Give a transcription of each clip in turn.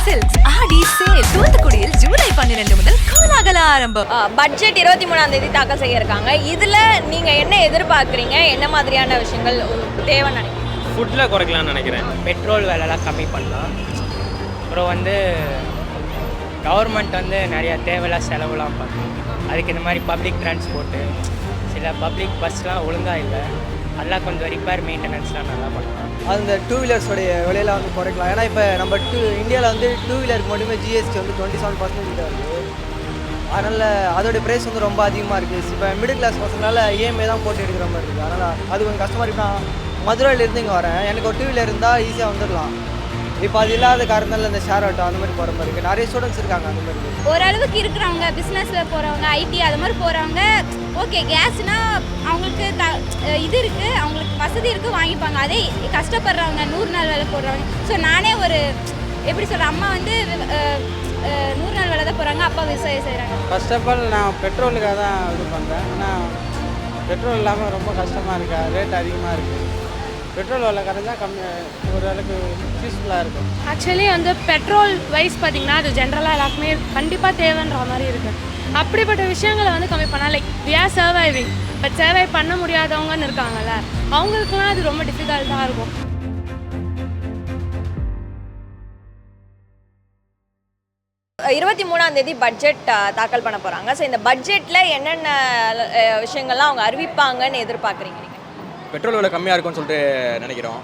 Silks ஆடி sale தூத்துக்குடியில் ஜூலை 12 முதல் கோலாகல ஆரம்பம். பட்ஜெட் 23ஆம் தேதி தாக்கல் செய்ய இருக்காங்க. இதுல நீங்க என்ன எதிர்பார்க்குறீங்க? என்ன மாதிரியான விஷயங்கள் தேவைன்னு நினைக்கிறீங்க? ஃபுட்டில் குறைக்கலாம்னு நினைக்கிறேன். பெட்ரோல் விலைலாம் கம்மி பண்ணலாம். அப்புறம் கவர்மெண்ட் நிறைய தேவையில்லா செலவுலாம் பண்ணும். அதுக்கு இந்த மாதிரி பப்ளிக் டிரான்ஸ்போர்ட்டு, சில பப்ளிக் பஸ்லாம் ஒழுங்காக இல்லை, அதெல்லாம் கொஞ்சம் ரிப்பேர் மெயின்டெனன்ஸ்லாம் நல்லா பண்ணலாம். அந்த டூ வீலர்ஸோடைய விலையில குறைக்கலாம். ஏன்னா இப்போ நம்ம இந்தியாவில் டூ வீலருக்கு மட்டுமே ஜிஎஸ்டி 27% இருக்குது. அதனால் அதோடைய ப்ரைஸ் ரொம்ப அதிகமாக இருக்குது. இப்போ மிடில் கிளாஸ் பசங்களால் இஎம்ஐ தான் போட்டு எடுக்கிற மாதிரி இருக்குது. அதனால் அது கொஞ்சம் கஷ்டமாக இருக்குது. நான் மதுரையிலேருந்து இங்கே வரேன். எனக்கு ஒரு டூ வீலர் இருந்தால் ஈஸியாக வந்துடலாம். இப்போ அது இல்லாத காரணத்தால் இந்த ஷேர் ஆட்டோ அந்த மாதிரி போகிற மாதிரி இருக்குது. நிறைய ஸ்டூடெண்ட்ஸ் இருக்காங்க அந்த மாதிரி. ஓரளவுக்கு இருக்கிறவங்க பிஸ்னஸில் போகிறவங்க, ஐடி அது மாதிரி போகிறவங்க ஓகே, கேஸ்னால் அவங்களுக்கு இது இருக்குது, அவங்களுக்கு வசதி இருக்குது, வாங்கிப்பாங்க. அதே கஷ்டப்படுறவங்க 100 நாள் வேலை போடுறவங்க. ஸோ நானே ஒரு எப்படி சொல்கிறேன், அம்மா 100 நாள் வேலை தான் போகிறாங்க, அப்பா விவசாயம் செய்கிறாங்க. ஃபர்ஸ்ட் ஆஃப் ஆல் நான் பெட்ரோலுக்காக தான் இது பண்ணுறேன். ஆனால் பெட்ரோல் இல்லாமல் ரொம்ப கஷ்டமாக இருக்கா, ரேட் அதிகமாக இருக்குது. பெட்ரோல் விலை கரைஞ்சால் ஓரளவுக்கு யூஸ்ஃபுல்லாக இருக்கும். ஆக்சுவலி பெட்ரோல் வைஸ் பார்த்திங்கன்னா அது ஜென்ரலாக எல்லாருக்குமே கண்டிப்பாக தேவைன்ற மாதிரி இருக்குது. அப்படிப்பட்ட விஷயங்களை கம்மி பண்ணால் like we are surviving, but survive பண்ண முடியாதவங்கன்னு இருக்காங்கல்ல, அவங்களுக்குலாம் அது ரொம்ப டிஃபிகல்ட்டாக இருக்கும். இருபத்தி 23ஆம் தேதி பட்ஜெட் தாக்கல் பண்ண போகிறாங்க. ஸோ இந்த பட்ஜெட்டில் என்னென்ன விஷயங்கள்லாம் அவங்க அறிவிப்பாங்கன்னு எதிர்பார்க்குறீங்க? பெட்ரோல் விலை கம்மியாக இருக்கும்னு சொல்லிட்டு நினைக்கிறோம்.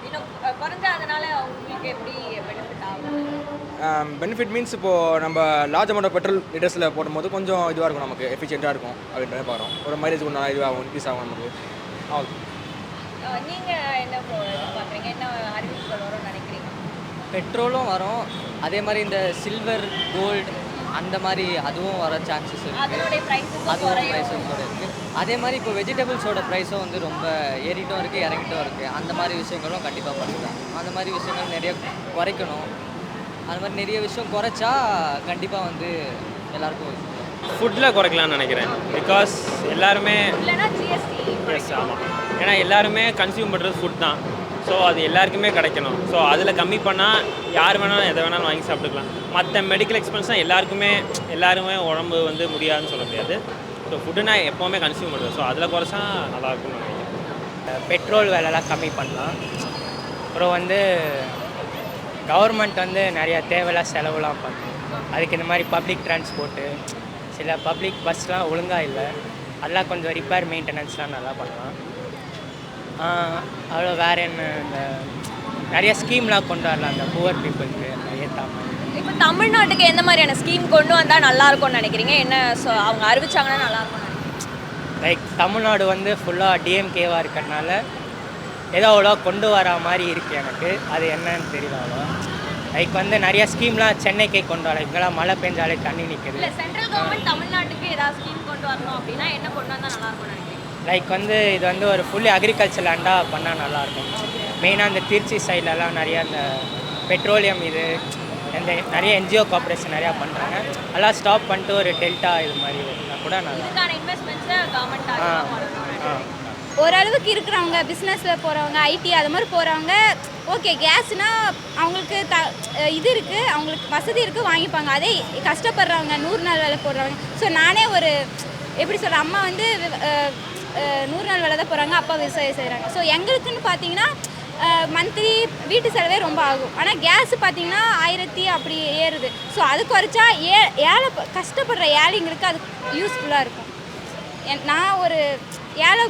இன்னும் குறைஞ்சதுனால அவங்களுக்கு எப்படி பெனிஃபிட் ஆகும்? பெனிஃபிட் மீன்ஸ் இப்போது நம்ம லார்ஜ் அமௌண்ட் ஆஃப் பெட்ரோல் லிட்டர்ஸில் போடும்போது கொஞ்சம் இதுவாக இருக்கும், நமக்கு எஃபிஷியண்ட்டாக இருக்கும் அப்படின்ற பார்க்குறோம். ஒரு மைலேஜ் கொஞ்சம் நல்லா இதுவாகும், இன்க்ரீஸ் ஆகும் நமக்கு. நீங்கள் என்ன எதிர்பார்க்குறீங்க? என்ன அறிவிப்புகள் வரும்னு நினைக்கிறீங்க? பெட்ரோலும் வரும், அதே மாதிரி இந்த சில்வர், கோல்டு அந்த மாதிரி அதுவும் வர சான்சஸ் இருக்குது. அதுவும் ப்ரைஸஸோடு இருக்குது. அதே மாதிரி இப்போ வெஜிடபிள்ஸோட ப்ரைஸும் ரொம்ப ஏறிட்டும் இருக்குது, இறங்கிட்டும் இருக்குது. அந்த மாதிரி விஷயங்களும் கண்டிப்பாக பண்ணுறாங்க. அந்த மாதிரி விஷயங்கள் நிறைய குறைக்கணும். அந்த மாதிரி நிறைய விஷயம் குறைச்சா கண்டிப்பாக எல்லாருக்கும் ஃபுட்டில் குறைக்கலாம்னு நினைக்கிறேன். பிகாஸ் எல்லாருமே எஸ் ஆமாம், ஏன்னா எல்லாருமே கன்சியூம் பண்ணுறது ஃபுட் தான். ஸோ அது எல்லாருக்குமே கிடைக்கணும். ஸோ அதில் கம்மி பண்ணால் யார் வேணாலும் எதை வேணாலும் வாங்கி சாப்பிட்டுக்கலாம். மற்ற மெடிக்கல் எக்ஸ்பென்ஸ்னால் எல்லாருக்குமே உடம்பு முடியாதுன்னு சொல்ல முடியாது. ஸோ ஃபுட்டு நான் எப்போவுமே கன்சியூம் பண்ணுறேன். ஸோ அதில் குறைச்சா நல்லாயிருக்கும்னு நினைக்கிறேன். பெட்ரோல் விலைலாம் கம்மி பண்ணலாம். அப்புறம் கவர்மெண்ட் நிறைய தேவையில்லா செலவுலாம் பண்ணும். அதுக்கு இந்த மாதிரி பப்ளிக் டிரான்ஸ்போர்ட்டு, சில பப்ளிக் பஸ்லாம் ஒழுங்காக இல்லை, அதெல்லாம் கொஞ்சம் ரிப்பேர் மெயின்டெனன்ஸ்லாம் நல்லா பண்ணலாம். அவ்வளோ வேறு என்ன, இந்த நிறைய ஸ்கீம்லாம் கொண்டு வரலாம் அந்த புவர் பீப்புளுக்கு ஏற்றாமல். இப்போ தமிழ்நாட்டுக்கு எந்த மாதிரியான ஸ்கீம் கொண்டு வந்தால் நல்லாயிருக்கும்னு நினைக்கிறீங்க? என்ன அவங்க அறிவிச்சாங்கன்னா நல்லாயிருக்கும்னு நினைக்கிறீங்க? லைக் தமிழ்நாடு ஃபுல்லாக டிஎம்கேவாக இருக்கிறதுனால ஏதோ அவ்வளோ கொண்டு வர மாதிரி இருக்குது எனக்கு. அது என்னன்னு தெரியல அவ்வளோ. லைக் நிறைய ஸ்கீம்லாம் சென்னைக்கே கொண்டு வர, இங்கெல்லாம் மழை பெஞ்சாலே தண்ணி நிற்குது. இல்லை, சென்ட்ரல் கவர்மெண்ட் தமிழ்நாட்டுக்கு ஏதாவது ஸ்கீம் கொண்டு வரணும் அப்படின்னா என்ன கொண்டு வந்தால் நல்லாயிருக்கும்னு நினைக்கிறீங்க? லைக் இது ஒரு ஃபுல்லி அக்ரிகல்ச்சர் லேண்டாக பண்ணால் நல்லாயிருக்கும். மெயினாக இந்த திருச்சி சைட்லலாம் நிறையா இந்த பெட்ரோலியம் இந்த நிறைய என்ஜிஓ கார்பரேஷன் நிறையா பண்ணுறாங்க. அதெல்லாம் ஸ்டாப் பண்ணிட்டு ஒரு டெல்டா இது மாதிரி இருந்தால் கூட நல்லா. ஓரளவுக்கு இருக்கிறவங்க பிஸ்னஸில் போகிறவங்க, ஐடி அது மாதிரி போகிறவங்க ஓகே, கேஸ்னால் அவங்களுக்கு இது இருக்குது, அவங்களுக்கு வசதி இருக்குது, வாங்கிப்பாங்க. அதே கஷ்டப்படுறவங்க 100 நாள் வேலை போடுறவங்க. ஸோ நானே ஒரு எப்படி சொல்கிறேன், அம்மா 100 நாள் வேலை தான் போகிறாங்க, அப்பா விவசாயம் செய்கிறாங்க. ஸோ எங்களுக்குன்னு பார்த்தீங்கன்னா மந்த்லி வீட்டு செலவே ரொம்ப ஆகும். ஆனால் கேஸ் பார்த்தீங்கன்னா 1000 அப்படி ஏறுது. ஸோ அது குறைச்சா கஷ்டப்படுற ஏழைங்களுக்கு அது யூஸ்ஃபுல்லாக இருக்கும். நான் ஒரு ஏழை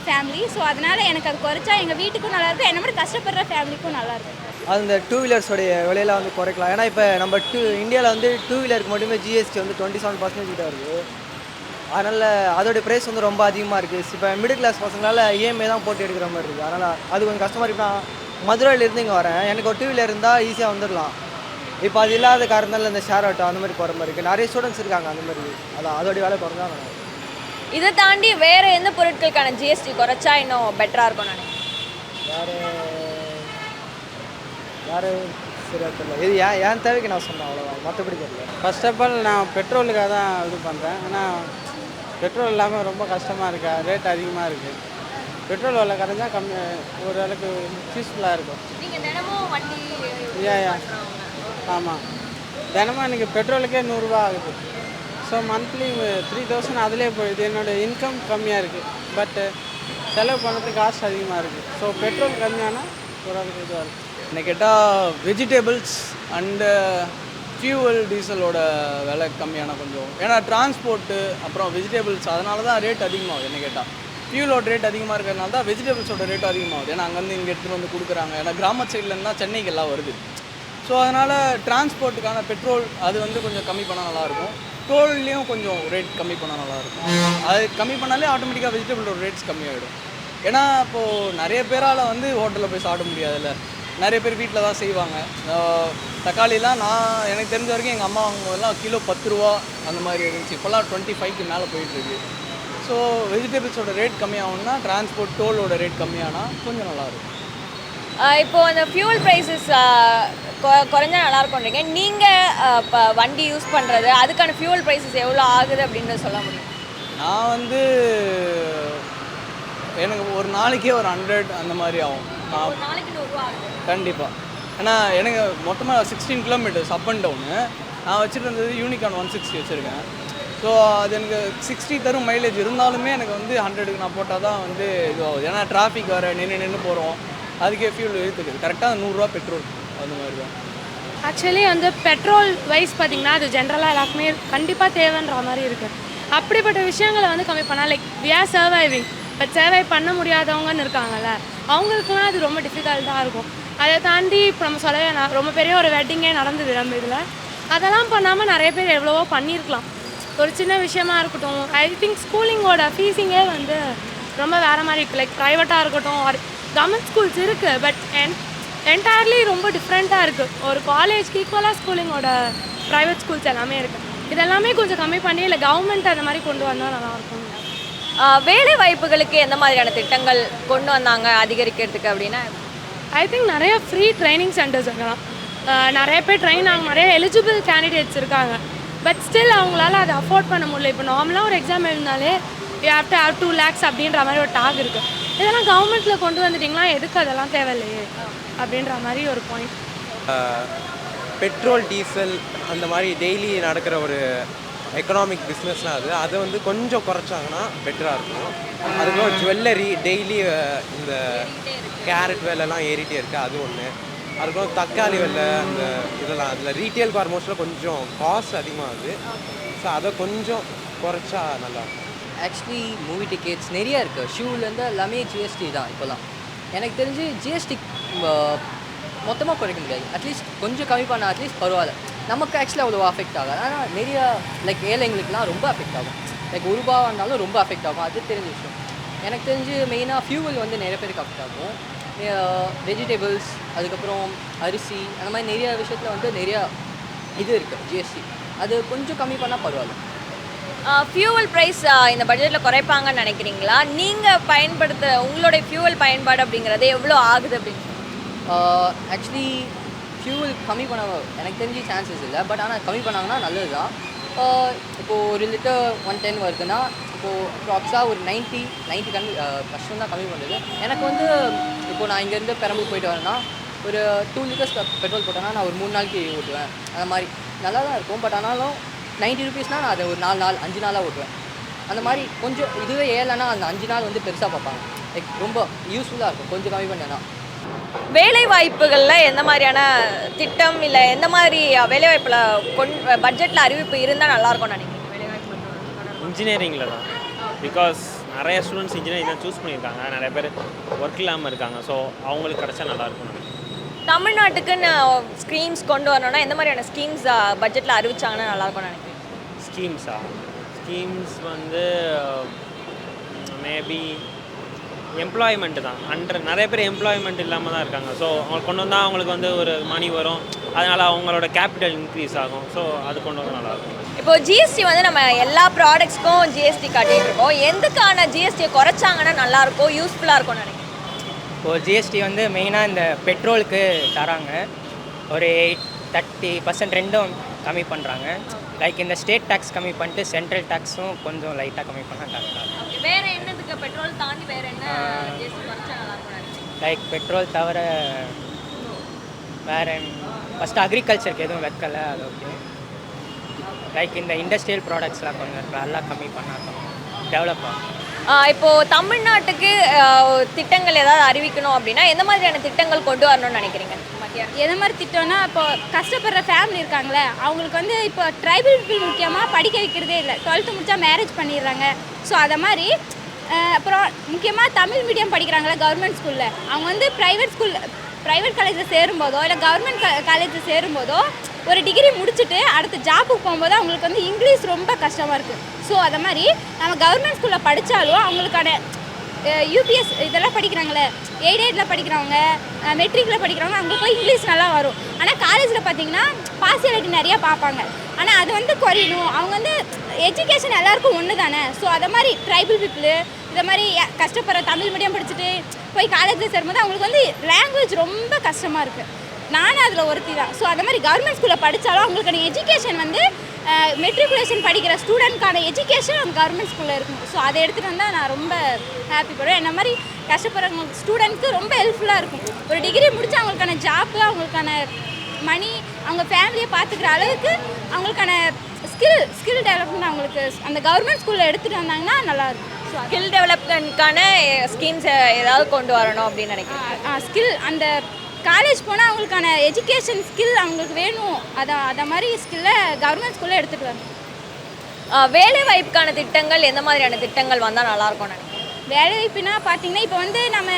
ஃபேமிலி. ஸோ அதனால் எனக்கு அது குறைச்சா எங்கள் வீட்டுக்கும் நல்லாயிருக்கும், என்ன மாதிரி கஷ்டப்படுற ஃபேமிலிக்கும் நல்லாயிருக்கும். அந்த டூ வீலர்ஸோடைய விலையில குறைக்கலாம். ஏன்னா இப்போ நம்ம இந்தியாவில் டூ வீலருக்கு மட்டுமே ஜிஎஸ்டி 27% இருக்குது. அதனால் அதோடைய ப்ரைஸ் ரொம்ப அதிகமாக இருக்குது. இப்போ மிடில் கிளாஸ் பசங்களால் இஎம்ஐ தான் போட்டு எடுக்கிற மாதிரி இருக்குது. அதனால் அது கொஞ்சம் கஷ்டமாக இருக்குது. நான் மதுரையிலேருந்து இங்கே வரேன். எனக்கு ஒரு டூ வீலர் இருந்தால் ஈஸியாக வந்துடலாம். இப்போ அது இல்லாத காரணத்தால் இந்த ஷேர் ஆட்டோ அந்த மாதிரி போகிற மாதிரி இருக்குது. நிறைய ஸ்டூடெண்ட்ஸ் இருக்காங்க அந்த மாதிரி. அதோடைய வேலை குறைஞ்சா இதை தாண்டி வேறு எந்த பொருட்களுக்கான ஜிஎஸ்டி குறைச்சா இன்னும் பெட்டராக இருக்கும் நான் வேறு சரியாக தெரியல. இது ஏன் தேவைக்கு நான் சொன்னேன், அவ்வளோதான், மற்றபடி தெரியல. ஃபர்ஸ்ட் ஆஃப் ஆல் நான் பெட்ரோலுக்காக தான் இது பண்ணுறேன். ஆனால் பெட்ரோல் இல்லாமல் ரொம்ப கஷ்டமாக இருக்கா, ரேட் அதிகமாக இருக்குது. பெட்ரோல் விலை கரைஞ்சால் ஓரளவுக்கு யூஸ்ஃபுல்லாக இருக்கும். நீங்கள் தினமும் வண்டி யா ஆமாம், தினமும் எனக்கு பெட்ரோலுக்கே 100 ரூபா ஆகுது. ஸோ மந்த்லி 3000 அதிலே போயிடுது. என்னோடய இன்கம் கம்மியாக இருக்குது, பட்டு செலவு பண்ணுறதுக்கு காசு அதிகமாக இருக்குது. ஸோ பெட்ரோல் கம்மியானால் ஓரளவுக்கு இதுவாக இருக்குது. என்ன கேட்டால் வெஜிடபிள்ஸ் அண்டு ஃபியூவல் டீசலோட விலை கம்மியான கொஞ்சம், ஏன்னா டிரான்ஸ்போர்ட்டு அப்புறம் வெஜிடபிள்ஸ் அதனால தான் ரேட் அதிகமாகுது. என்ன கேட்டால் ஃபியூலோட ரேட் அதிகமாக இருக்கிறதுனால தான் வெஜிடபிள்ஸோட ரேட் அதிகமாகுது. ஏன்னா அங்கேருந்து இங்கே எடுத்துகிட்டு வந்து கொடுக்குறாங்க. ஏன்னா கிராம சைட்லேருந்து தான் சென்னைக்கு எல்லாம் வருது. ஸோ அதனால் டிரான்ஸ்போர்ட்டுக்கான பெட்ரோல் அது வந்து கொஞ்சம் கம்மி பண்ணால் நல்லாயிருக்கும். டோல்லையும் கொஞ்சம் ரேட் கம்மி பண்ணால் நல்லாயிருக்கும். அது கம்மி பண்ணாலே ஆட்டோமேட்டிக்காக வெஜிடபிளோட ரேட்ஸ் கம்மியாகிடும். ஏன்னா இப்போது நிறைய பேரால் வந்து ஹோட்டலில் போய் சாப்பிட முடியாதுல்ல, நிறைய பேர் வீட்டில் தான் செய்வாங்க. தக்காளிலாம் எனக்கு தெரிஞ்ச வரைக்கும் எங்கள் அம்மா வாங்கும்போதெல்லாம் கிலோ 10 ரூபா அந்த மாதிரி இருந்துச்சு. இப்போல்லாம் 25க்கு மேலே போயிட்டுருக்கு. ஸோ வெஜிடபிள்ஸோட ரேட் கம்மியாகணும்னா டிரான்ஸ்போர்ட் டோலோட ரேட் கம்மியானால் கொஞ்சம் நல்லாயிருக்கும். இப்போ அந்த ஃபியூல் ப்ரைஸஸ் குறைஞ்சா நல்லா இருக்கும்ன்றீங்க. நீங்கள் இப்போ வண்டி யூஸ் பண்ணுறது அதுக்கான ஃபியூல் ப்ரைஸஸ் எவ்வளோ ஆகுது அப்படின்றத சொல்ல முடியும்? நான் வந்து எனக்கு ஒரு நாளைக்கே ஒரு 100 அந்த மாதிரி ஆகும். ஒரு நாளைக்கு 100 ரூபா ஆகுது கண்டிப்பாக. ஏன்னா எனக்கு மொத்தமாக 16 கிலோமீட்டர்ஸ் அப் அண்ட் டவுனு. நான் வச்சுட்டு இருந்தது யூனிகான் 160 வச்சுருக்கேன். ஸோ அது எனக்கு 60 தரும் மைலேஜ் இருந்தாலுமே எனக்கு வந்து 100க்கு நான் போட்டால் தான் வந்து இதுவாகுது. ஏன்னா டிராஃபிக் வர நின்று போகிறோம், அதுக்கே ஃபியூல் இழுத்துக்குது. கரெக்டாக 100 ரூபா பெட்ரோல் அந்த மாதிரி தான். ஆக்சுவலி வந்து பெட்ரோல் வைஸ் பார்த்திங்கன்னா அது ஜென்ரலாக எல்லாருக்குமே கண்டிப்பாக தேவைன்ற மாதிரி இருக்குது. அப்படிப்பட்ட விஷயங்களை வந்து கம்மி பண்ணால் லைக் வி ஆர் சர்வைவிங். இப்போ சர்வை பண்ண முடியாதவங்கன்னு இருக்காங்கல்ல, அவங்களுக்குலாம் அது ரொம்ப டிஃபிகல்ட்டாக இருக்கும். அதை தாண்டி இப்போ நம்ம சொல்லவே ரொம்ப பெரிய ஒரு வெட்டிங்கே நடந்தது நம்ம இதில். அதெல்லாம் பண்ணாமல் நிறைய பேர் எவ்வளவோ பண்ணியிருக்கலாம். ஒரு சின்ன விஷயமா இருக்கட்டும். ஐ திங்க் ஸ்கூலிங்கோட ஃபீஸிங்கே வந்து ரொம்ப வேறு மாதிரி இருக்குது. லைக் ப்ரைவேட்டாக இருக்கட்டும், ஒரு கவர்மெண்ட் ஸ்கூல்ஸ் இருக்குது, பட் என்டையர்லி ரொம்ப டிஃப்ரெண்ட்டாக இருக்குது. ஒரு காலேஜ்க்கு ஈக்குவலாக ஸ்கூலிங்கோட ப்ரைவேட் ஸ்கூல்ஸ் எல்லாமே இருக்குது. இதெல்லாமே கொஞ்சம் கம்மி பண்ணி இல்லை கவர்மெண்ட் அந்த மாதிரி கொண்டு வந்தால் நல்லாயிருக்கும். வேலை வாய்ப்புகளுக்கு எந்த மாதிரியான திட்டங்கள் கொண்டு வந்தாங்க அதிகரிக்கிறதுக்கு அப்படின்னா? ஐ திங்க் நிறைய ஃப்ரீ ட்ரைனிங் சென்டர்ஸ் இருக்கலாம். நிறைய பேர் ட்ரெயின் ஆகும், நிறைய எலிஜிபிள் கேண்டிடேட்ஸ் இருக்காங்க. பட் ஸ்டில் அவங்களால அதை அஃபோர்ட் பண்ண முடியல. இப்போ நார்மலாக ஒரு எக்ஸாம் எழுதினாலே you have to have 2 lakhs அப்படின்ற மாதிரி ஒரு டாக் இருக்குது. இதெல்லாம் கவர்மெண்ட்டில் கொண்டு வந்துட்டிங்களா, எதுக்கு அதெல்லாம் தேவையில்லையே அப்படின்ற மாதிரி ஒரு பாயிண்ட். பெட்ரோல் டீசல் அந்த மாதிரி டெய்லி நடக்கிற ஒரு எக்கனாமிக் பிஸ்னஸ்லாம் அதை வந்து கொஞ்சம் குறைச்சாங்கன்னா பெட்டராக இருக்கும். அதுக்கப்புறம் ஜுவல்லரி டெய்லி இந்த கேரட் விலைலாம் ஏறிட்டே இருக்குது, அது ஒன்று. அதுக்கப்புறம் தக்காளி விலை அந்த இதெல்லாம் அதில் ரீட்டெயில் கார்மோஸில் கொஞ்சம் காஸ்ட் அதிகமாகுது. ஸோ அதை கொஞ்சம் குறைச்சா நல்லாயிருக்கும். ஆக்சுவலி மூவி டிக்கெட்ஸ் நிறையா இருக்குது. ஷூலேருந்து எல்லாமே ஜிஎஸ்டி தான் இப்போலாம். எனக்கு தெரிஞ்சு ஜிஎஸ்டி மொத்தமாக குறைக்க முடியாது. அட்லீஸ்ட் கொஞ்சம் கம்மி பண்ணால் அட்லீஸ்ட் பரவாயில்ல. நமக்கு ஆக்சுவலி அவ்வளோ அஃபெக்ட் ஆகாது. ஆனால் நிறையா லைக் ஏழைங்களுக்குலாம் ரொம்ப அஃபெக்ட் ஆகும். லைக் ₹1 இருந்தாலும் ரொம்ப அஃபெக்ட் ஆகும். அது தெரிஞ்ச விஷயம். எனக்கு தெரிஞ்சு மெயினாக ஃபியூவல் வந்து நிறைய பேருக்கு அஃபெக்ட் ஆகும். வெஜிடபிள்ஸ், அதுக்கப்புறம் அரிசி, அந்த மாதிரி நிறைய விஷயத்தில் வந்து நிறையா இது இருக்குது ஜிஎஸ்டி. அது கொஞ்சம் கம்மி பண்ணால் பரவாயில்ல. ஃபியூவல் ப்ரைஸ் இந்த பட்ஜெட்டில் குறைப்பாங்கன்னு நினைக்கிறீங்களா? நீங்கள் பயன்படுத்த உங்களுடைய ஃபியூவல் பயன்பாடு அப்படிங்கிறது எவ்வளோ ஆகுது அப்படின்னு? ஆக்சுவலி ஃபியூவல் கம்மி பண்ண எனக்கு தெரிஞ்சு சான்சஸ் இல்லை. பட் ஆனால் கம்மி பண்ணாங்கன்னா நல்லது தான். இப்போது 1 லிட்டர் 110 வருதுன்னா இப்போது அப்ராக்ஸாக ஒரு 90 கஷ்டம் தான் கம்மி பண்ணுறது. எனக்கு வந்து இப்போது நான் இங்கேருந்து பெரம்பலூர் போயிட்டு வரேன்னா ஒரு 2 லிட்டர்ஸ் பெட்ரோல் போட்டேன்னா நான் ஒரு 3 நாளைக்கு ஓட்டுவேன். அந்த மாதிரி நல்லா தான் இருக்கும். பட் ஆனாலும் 90 ரூபீஸ்னால் நான் அதை ஒரு 4 நாள் 5 நாளாக ஓட்டுவேன். அந்த மாதிரி கொஞ்சம் இதுவே ஏழைனா அந்த 5 நாள் வந்து பெருசாக பார்ப்பாங்க. லைக் ரொம்ப யூஸ்ஃபுல்லாக இருக்கும் கொஞ்சம் கம்மி பண்ணேன்னா. வேலை வாய்ப்புகளில் எந்த மாதிரியான திட்டம் இல்லை எந்த மாதிரி வேலை வாய்ப்பில் பட்ஜெட்டில் அறிவிப்பு இருந்தால் நல்லாயிருக்கும்னு நினைக்கிறேன்? இன்ஜினியரிங்கில் தான். பிகாஸ் நிறைய ஸ்டூடெண்ட்ஸ் இன்ஜினியரிங் தான் சூஸ் பண்ணியிருக்காங்க. நிறைய பேர் ஒர்க் இல்லாமல் இருக்காங்க. ஸோ அவங்களுக்கு கிடச்சா நல்லாயிருக்கும். தமிழ்நாட்டுக்குன்னு ஸ்கீம்ஸ் கொண்டு வரணும்னா எந்த மாதிரியான ஸ்கீம்ஸ் பட்ஜெட்டில் அறிவிச்சாங்கன்னா நல்லாயிருக்கும்னு நினைக்கிறேன்? ஸ்கீம்ஸ் வந்து மேபி எம்ப்ளாய்மெண்ட்டு தான். நிறைய பேர் எம்ப்ளாய்மெண்ட் இல்லாமல் தான் இருக்காங்க. ஸோ அவங்க கொண்டு வந்தால் அவங்களுக்கு வந்து ஒரு மணி வரும். அதனால் அவங்களோட கேபிட்டல் இன்க்ரீஸ் ஆகும். ஸோ அது கொண்டு வந்தால் நல்லாயிருக்கும். இப்போது ஜிஎஸ்டி வந்து நம்ம எல்லா ப்ராடக்ட்ஸ்க்கும் ஜிஎஸ்டி காட்டிகிட்டு இருக்கோம். எதுக்கான ஜிஎஸ்டியை குறைச்சாங்கன்னா நல்லாயிருக்கும், யூஸ்ஃபுல்லாக இருக்கும்னு நினைக்கிறேன்? இப்போது ஜிஎஸ்டி வந்து மெயினாக இந்த பெட்ரோலுக்கு தராங்க. ஒரு 30% ரெண்டும் கம்மி பண்ணுறாங்க. லைக் இந்த ஸ்டேட் டேக்ஸ் கம்மி பண்ணிட்டு சென்ட்ரல் டேக்ஸும் கொஞ்சம் லைட்டாக கம்மி பண்ணால் கரெக்டாக இருக்கும். வேறு என்னதுக்கு பெட்ரோல் தாண்டி வேறு என்ன ஜிஎஸ்டி குறைச்சா நல்லாயிருக்கும்? லைக் பெட்ரோல் தவிர வேறு ஃபஸ்ட்டு அக்ரிகல்ச்சருக்கு எதுவும் வைக்கலை, அது ஓகே. லைக் இந்த இண்டஸ்ட்ரியல் ப்ராடக்ட்ஸ்லாம் கொஞ்சம் இருக்கு, அதெல்லாம் கம்மி பண்ணால் டெவலப் ஆகும். இப்போ தமிழ்நாட்டுக்கு திட்டங்கள் ஏதாவது அறிவிக்கணும் அப்படின்னா எந்த மாதிரியான திட்டங்கள் கொண்டு வரணும்னு நினைக்கிறீங்க? எந்த மாதிரி திட்டம்னா, இப்போ கஷ்டப்படுற ஃபேமிலி இருக்காங்களே அவங்களுக்கு வந்து இப்போ ட்ரைபல் பீப்புள் முக்கியமாக படிக்க வைக்கிறதே இல்லை. 12th முடித்தா மேரேஜ் பண்ணிடுறாங்க. ஸோ அதை மாதிரி அப்புறம் முக்கியமாக தமிழ் மீடியம் படிக்கிறாங்களே கவர்மெண்ட் ஸ்கூலில், அவங்க வந்து ப்ரைவேட் காலேஜில் சேரும்போதோ இல்லை கவர்மெண்ட் காலேஜில் சேரும்போதோ ஒரு டிகிரி முடிச்சுட்டு அடுத்த ஜாப்புக்கு போகும்போது அவங்களுக்கு வந்து இங்கிலீஷ் ரொம்ப கஷ்டமாக இருக்குது. ஸோ அதை மாதிரி நம்ம கவர்மெண்ட் ஸ்கூலில் படித்தாலும் அவங்களுக்கான யூபிஎஸ் இதெல்லாம் படிக்கிறாங்களே, எய்டெட்டில் படிக்கிறவங்க, மெட்ரிக்கில் படிக்கிறவங்க, அவங்களுக்குலாம் இங்கிலீஷ் நல்லா வரும். ஆனால் காலேஜில் பார்த்தீங்கன்னா பார்சியாலிட்டி நிறையா பார்ப்பாங்க. ஆனால் அது வந்து குறையணும். அவங்க வந்து எஜுகேஷன் எல்லாருக்கும் ஒன்று தானே. ஸோ அதை மாதிரி ட்ரைபல் பீப்புளு இதை மாதிரி கஷ்டப்படுற தமிழ் மீடியம் படிச்சுட்டு போய் காலேஜில் சேரும்போது அவங்களுக்கு வந்து லாங்குவேஜ் ரொம்ப கஷ்டமாக இருக்குது. நானும் அதில் ஒருத்தி தான். ஸோ அதை மாதிரி கவர்மெண்ட் ஸ்கூலில் படித்தாலும் அவங்களுக்கான எஜுகேஷன் வந்து மெட்ரிகுலேஷன் படிக்கிற ஸ்டூடெண்ட்கான எஜுகேஷன் அந்த கவர்மெண்ட் ஸ்கூலில் இருக்கும். ஸோ அதை எடுத்துகிட்டு வந்தால் நான் ரொம்ப ஹாப்பி பண்ணுவேன். என்ன மாதிரி கஷ்டப்படுறவங்க ஸ்டூடெண்ட்க்கு ரொம்ப ஹெல்ப்ஃபுல்லாக இருக்கும். ஒரு டிகிரி முடித்து அவங்களுக்கான ஜாப்பு, அவங்களுக்கான மணி, அவங்க ஃபேமிலியை பார்த்துக்கிற அளவுக்கு அவங்களுக்கான ஸ்கில் டெவலப்மெண்ட் அவங்களுக்கு அந்த கவர்மெண்ட் ஸ்கூலில் எடுத்துகிட்டு வந்தாங்கன்னா நல்லாயிருக்கும். ஸோ ஸ்கில் டெவலப்மெண்ட்கான ஸ்கீம்ஸ் ஏதாவது கொண்டு வரணும் அப்படின்னு நினைக்கிறேன். ஸ்கில் அந்த காலேஜ் போனால் அவங்களுக்கான எஜுகேஷன் ஸ்கில் அவங்களுக்கு வேணும். அதை மாதிரி ஸ்கில்லை கவர்மெண்ட் ஸ்கூலில் எடுத்துகிட்டு வரணும். வேலை வாய்ப்புக்கான திட்டங்கள் எந்த மாதிரியான திட்டங்கள் வந்தால் நல்லாயிருக்கும்னு நினைக்கிறேன்? வேலை வாய்ப்புனா பார்த்தீங்கன்னா இப்போ வந்து நம்ம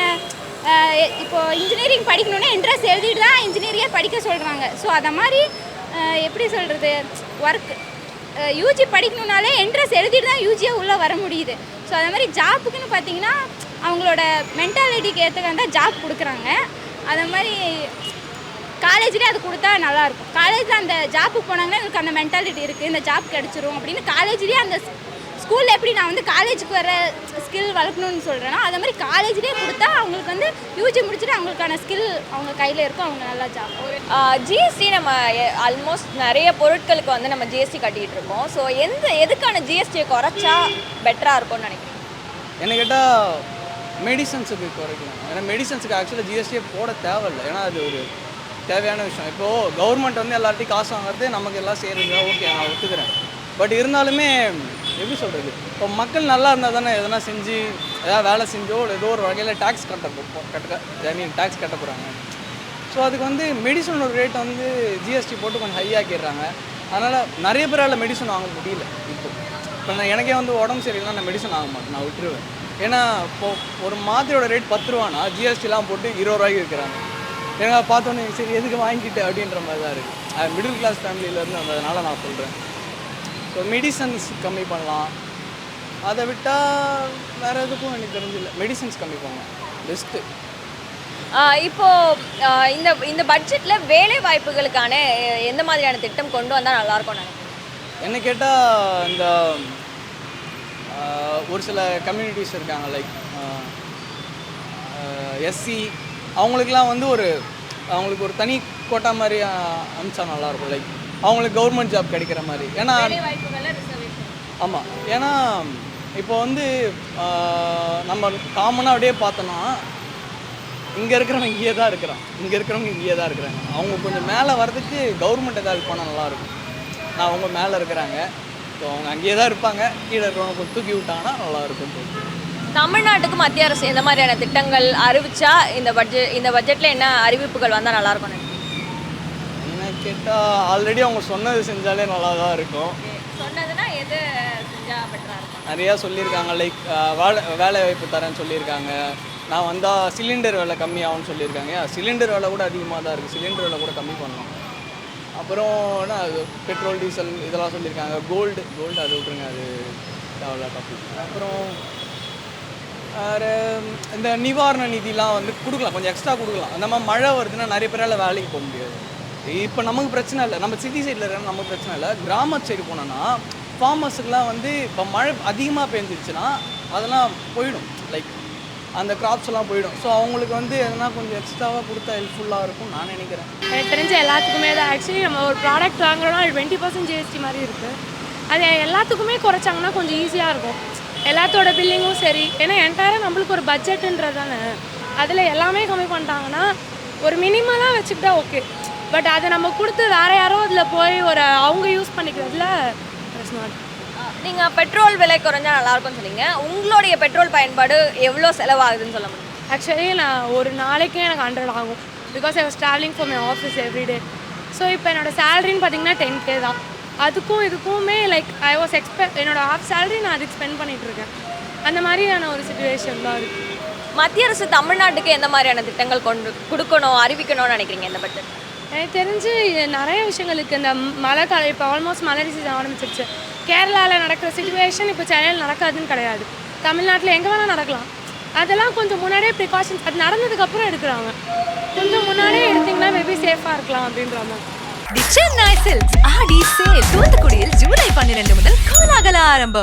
இப்போ இன்ஜினியரிங் படிக்கணுன்னா என்ட்ரன்ஸ் எழுதிட்டு தான் இன்ஜினியரிங்கே படிக்க சொல்கிறாங்க. ஸோ அதை மாதிரி எப்படி சொல்கிறது, ஒர்க் யூஜி படிக்கணுன்னாலே என்ட்ரன்ஸ் எழுதிட்டு தான் யூஜியே உள்ளே வர முடியுது. ஸோ அதை மாதிரி ஜாப்புக்குன்னு பார்த்தீங்கன்னா அவங்களோட மென்டாலிட்டிக்கு ஏற்றுக்க ஜாப் கொடுக்குறாங்க. அதை மாதிரி காலேஜ்லேயே அது கொடுத்தா நல்லாயிருக்கும். காலேஜில் அந்த ஜாப்புக்கு போனாங்கன்னா எனக்கு அந்த மென்டாலிட்டி இருக்குது, இந்த ஜாப் கிடச்சிரும் அப்படின்னு காலேஜ்லேயே அந்த ஸ்கூலில் எப்படி நான் வந்து காலேஜுக்கு வர ஸ்கில் வளர்க்கணும்னு சொல்கிறேன்னா அதை மாதிரி காலேஜ்லேயே கொடுத்தா அவங்களுக்கு வந்து யூஜி முடிச்சுட்டு அவங்களுக்கான ஸ்கில் அவங்க கையில் இருக்கும், அவங்க நல்லா ஜாப். ஜிஎஸ்டி நம்ம ஆல்மோஸ்ட் நிறைய பொருட்களுக்கு வந்து நம்ம ஜிஎஸ்டி கட்டிகிட்டு இருக்கோம். ஸோ எதுக்கான ஜிஎஸ்டியை குறைச்சா பெட்டராக இருக்கும்னு நினைக்கிறேன்? என்ன கேட்டால் மெடிசன்ஸுக்கு குறைக்கலாம். ஏன்னா மெடிசன்ஸுக்கு ஆக்சுவலாக ஜிஎஸ்டியே போட தேவையில்லை. ஏன்னா அது ஒரு தேவையான விஷயம். இப்போது கவர்மெண்ட் வந்து எல்லார்ட்டையும் காசு வாங்குறது நமக்கு எல்லாம் செய்கிறது ஓகே, நான் ஒத்துக்கிறேன். பட் இருந்தாலுமே எப்படி சொல்கிறது, இப்போ மக்கள் நல்லா இருந்தால் தானே எதனா செஞ்சு ஏதாவது வேலை செஞ்சோ ஏதோ ஒரு வகையில் டேக்ஸ் டேக்ஸ் கட்ட போகிறாங்க. ஸோ அதுக்கு வந்து மெடிசனோட ரேட் வந்து ஜிஎஸ்டி போட்டு கொஞ்சம் ஹையாக்கிடுறாங்க. அதனால் நிறைய பேரால் மெடிசன் வாங்க முடியல. இப்போ எனக்கே வந்து உடம்பு சரியில்லைனா நான் மெடிசன் வாங்க மாட்டேன், நான் விட்டுருவேன். ஏன்னா இப்போது ஒரு மாத்திரையோட ரேட் 10 ரூபானா ஜிஎஸ்டிலாம் போட்டு 20 ரூபாய்க்கு விற்கிறாங்க. எனக்கு பார்த்தோன்னே சரி எதுக்கு வாங்கிக்கிட்டு அப்படின்ற மாதிரி தான் இருக்குது. அது மிடில் கிளாஸ் ஃபேமிலியிலேருந்து வந்ததுனால நான் சொல்கிறேன். ஸோ மெடிசன்ஸ் கம்மி பண்ணலாம். அதை விட்டால் வேறு எதுக்கும் எனக்கு தெரிஞ்சில்லை. மெடிசன்ஸ் கம்மி பண்ணலாம் பெஸ்ட்டு. இப்போது இந்த பட்ஜெட்டில் வேலை வாய்ப்புகளுக்கான எந்த மாதிரியான திட்டம் கொண்டு வந்தால் நல்லாயிருக்கும் நினைக்கிறேன்? என்ன கேட்டால் இந்த ஒரு சில கம்யூனிட்டிஸ் இருக்காங்க, லைக் எஸ்சி, அவங்களுக்குலாம் வந்து அவங்களுக்கு ஒரு தனி கோட்டா மாதிரி அனுப்பிச்சா நல்லாயிருக்கும். லைக் அவங்களுக்கு கவர்மெண்ட் ஜாப் கிடைக்கிற மாதிரி. ஏன்னா ஆமாம், ஏன்னா இப்போ வந்து நம்ம காமனாக அப்படியே பார்த்தோன்னா இங்கே இருக்கிறவங்க இங்கேயே தான் இருக்கிறான், இங்கே இருக்கிறவங்க இங்கேயே தான் இருக்கிறாங்க. அவங்க கொஞ்சம் மேலே வர்றதுக்கு கவர்மெண்ட் ஏதாவது போனால் நல்லாயிருக்கும். அவங்க மேலே இருக்கிறாங்க, ஸோ அவங்க அங்கேயே தான் இருப்பாங்க. கீழே இருக்கிறவங்க கொஞ்சம் தூக்கி விட்டாங்கன்னா நல்லாயிருக்கும். தமிழ்நாட்டுக்கு மத்திய அரசு எந்த மாதிரியான திட்டங்கள் அறிவிச்சா இந்த பட்ஜெட்டில் என்ன அறிவிப்புகள் வந்தால் நல்லாயிருக்கும்? என்ன கேட்டால் ஆல்ரெடி அவங்க சொன்னது செஞ்சாலே நல்லா தான் இருக்கும். சொன்னதுன்னா எது செஞ்சால் பெட்டராக இருக்கும்? நிறையா சொல்லியிருக்காங்க. லைக் வேலை வாய்ப்பு தரேன்னு சொல்லியிருக்காங்க. நான் வந்தால் சிலிண்டர் விலை கம்மியாகும்னு சொல்லியிருக்காங்க. சிலிண்டர் விலை கூட அதிகமாக தான் இருக்குது, சிலிண்டர் விலை கூட கம்மி பண்ணலாம். அப்புறம் என்ன பெட்ரோல் டீசல் இதெல்லாம் சொல்லியிருக்காங்க. கோல்டு அது விட்ருங்க, அது தேவையில்ல டாபிக். அப்புறம் வேறு இந்த நிவாரண நிதிலாம் வந்து கொடுக்கலாம், கொஞ்சம் எக்ஸ்ட்ரா கொடுக்கலாம். அந்த மாதிரி மழை வருதுன்னா நிறைய பேரால் வேலைக்கு போக முடியாது. இப்போ நமக்கு பிரச்சனை இல்லை, நம்ம சிட்டி சைடில் இருக்கிற நமக்கு பிரச்சனை இல்லை. கிராமத்து சைடு போனோன்னா ஃபார்மர்ஸுக்கெலாம் வந்து இப்போ மழை அதிகமாக பெஞ்சிருச்சுன்னா அதெல்லாம் போயிடும், லைக் அந்த கிராப்ஸ் எல்லாம் போயிடும். ஸோ அவங்களுக்கு வந்து எதனா கொஞ்சம் எக்ஸ்ட்ராவாக கொடுத்தா ஹெல்ப்ஃபுல்லாக இருக்கும் நான் நினைக்கிறேன். எனக்கு தெரிஞ்ச எல்லாத்துக்குமே தான். ஆக்சுவலி நம்ம ஒரு ப்ராடக்ட் வாங்குறோன்னா 20% ஜிஎஸ்டி மாதிரி இருக்குது. அது எல்லாத்துக்குமே குறைச்சாங்கன்னா கொஞ்சம் ஈஸியாக இருக்கும், எல்லாத்தோட பில்லிங்கும் சரி. ஏன்னா என்டையராக நம்மளுக்கு ஒரு பட்ஜெட்டுன்றது தானே, அதில் எல்லாமே கம்மி பண்ணிட்டாங்கன்னா ஒரு மினிமலாக வச்சுக்கிட்டா ஓகே. பட் அதை நம்ம கொடுத்து வேறு யாரோ அதில் போய் ஒரு அவங்க யூஸ் பண்ணிக்கிறதுல இட்ஸ் நாட். நீங்கள் பெட்ரோல் விலை குறைஞ்சா நல்லாயிருக்கும்னு சொன்னீங்க. உங்களுடைய பெட்ரோல் பயன்பாடு எவ்வளோ செலவாகுதுன்னு சொல்ல முடியும்? ஆக்சுவலி நான் ஒரு நாளைக்கு எனக்கு 100 ஆகும் because I was travelling for my office everyday. So இப்போ என்னோடய சேலரின்னு பார்த்தீங்கன்னா 10K தான். அதுக்கும் இதுக்குமே லைக் ஐ வாஸ் என்னோடய ஹாஃப் சேலரி நான் அதுக்கு ஸ்பெண்ட் பண்ணிகிட்ருக்கேன். அந்த மாதிரியான ஒரு சுச்சுவேஷன் தான் இருக்குது. மத்திய அரசு தமிழ்நாட்டுக்கு எந்த மாதிரியான திட்டங்கள் கொடுக்கணும் அறிவிக்கணும்னு நினைக்கிறீங்க இந்த பட்ஜெட்? எனக்கு தெரிஞ்சு நிறைய விஷயங்களுக்கு இந்த மழை காலம் இப்போ ஆல்மோஸ்ட் மழை சீசன் ஆரம்பிச்சிருச்சு. கேரளாவில் நடக்கிற சுச்சுவேஷன் இப்போ சென்னையில் நடக்காதுன்னு கிடையாது. தமிழ்நாட்டில் எங்கே வேணால் நடக்கலாம். அதெல்லாம் கொஞ்சம் முன்னாடியே ப்ரிகாஷன்ஸ் அது நடந்ததுக்கப்புறம் எடுக்கிறாங்க. கொஞ்சம் முன்னாடியே எடுத்திங்கன்னா மேபி சேஃபாக இருக்கலாம் அப்படின்ற மாதிரி. தி சென்னை சில்க்ஸ் ஆடி சேல் தூத்துக்குடியில் ஜூலை 12 முதல் கோலாகல ஆரம்பம்.